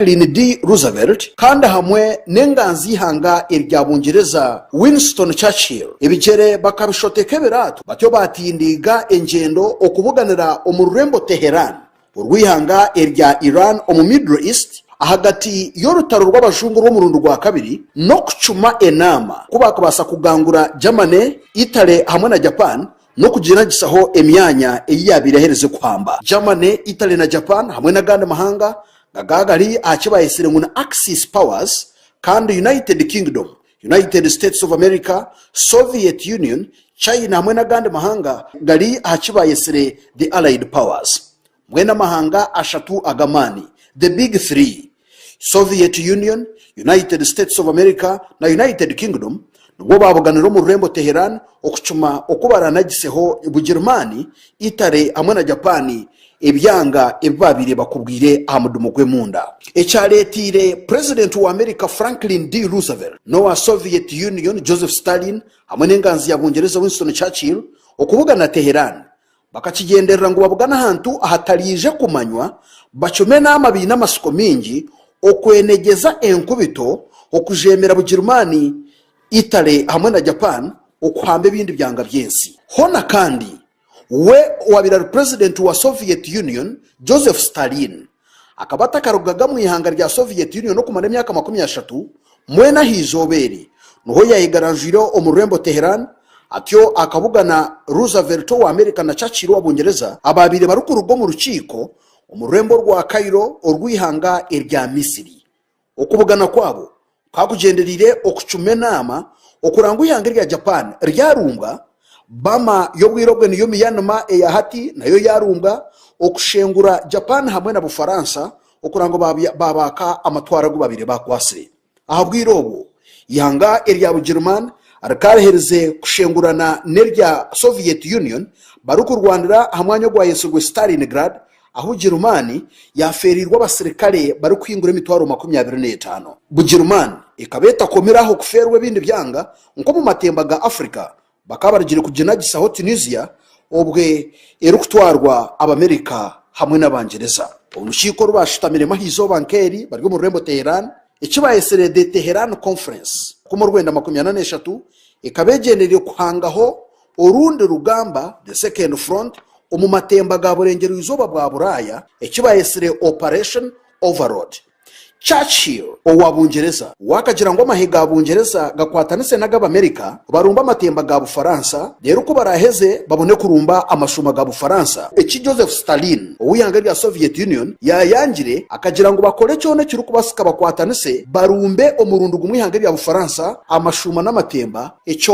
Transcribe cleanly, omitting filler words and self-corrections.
Franklin D. Roosevelt kandi hamwe n'enganzi ihanga eryabungereza Winston Churchill ebigere bakabishoteka biratu batyo batindiga engendo okubuganira omururembo Teheran urwihanga erya Iran omu Middle East ahagati y'orutaro rw'abajungu rw'umurundo rwa kabiri no kucuma enama kuba kubasa kugangura Germany, Italy hamwe na Japan no kugira gisaho emyanya ebyabeireho kwamba Germany, Italy na Japan hamwe na gande mahanga gagagari akibayesire ngo na Axis powers kandi United Kingdom, United States of America, Soviet Union, China hamwe na gande mahanga gari akibayesire the Allied powers. Mwena mahanga ashatu agamani, the big three, Soviet Union, United States of America na United Kingdom, nubwo babuganira mu Rembo Teheran okucuma okubarana giseho Bugermani, Italy hamwe na Japani ebyanga ebyabire bakubwire ahamudumugwe munda. Echaletire President wa America Franklin D. Roosevelt no wa Soviet Union Joseph Stalin hamwe n'enganzi ya Bungereza Winston Churchill okubugana Teheran bakakigenderera ngo babugana ahantu ahatarije kumanywa bacome n'amabi n'amasiko mingi okwenegeza enkubito okujemera Bugermani, Italy hamwe na Japan okuhambe bindi byanga byensi. Hona kandi we wabira president wa Soviet Union Joseph Stalin akabata karugaga mu ihanga rya Soviet Union no kumara emyaka 30 mwena hizobere nuho yayigaranjiro omurembo Teheran atyo akabugana Roosevelt wa America na Churchill wa Bungereza ababire barukurugo mu rukiko omurembo rwa Cairo orwihanga erya Misiri. Okubugana kwabo kakugenderire okucume nama okurangu ihanga rya Japan ryarumba bama yobwirogwe niyo miyanuma eya hati nayo yarumba okushengura Japan hamwe na Bufaransa okurango babaka amatwara gubabire bakwasire. Aha bwirobo ihanga erya Bugerman arakarehereze kushengurana nerya Soviet Union barukurwanira hamwanyo gwa Yesugwe Stalingrad aho Germany yaferirwa abasirikare bari kwingura emitwaro 25. Bugerman ikabeta komeraho kuferwe bindi byanga nko mu matemba ga Afrika bakabarigire kugena gisaho Tunisia obwe erukutwarwa abamerika hamwe n'abangereza. Urukiko rubashitamire mahizo bankeri bari mu Rembo Teheran ikibayesere de Teheran Conference ku mu Rwanda 23 ikabegendereye kuhangaho urundi rugamba the second front omu matemba ga burengero izoba bwa Buraya ikibayesere Operation Overlord. Churchill owa Bungereza wakagira ngo amahiga Bungereza gakwatanise naga Amerika barumba matemba ga Bufaransa rero ko baraheze babone kurumba amashuma ga Bufaransa. Eki Joseph Stalin uyanga rya Soviet Union yayangire akagira ngo bakore cyone kiri kubasika bakwatanise barumbe omurundo gumwe ihanga rya Bufaransa amashuma n'amatemba ecyo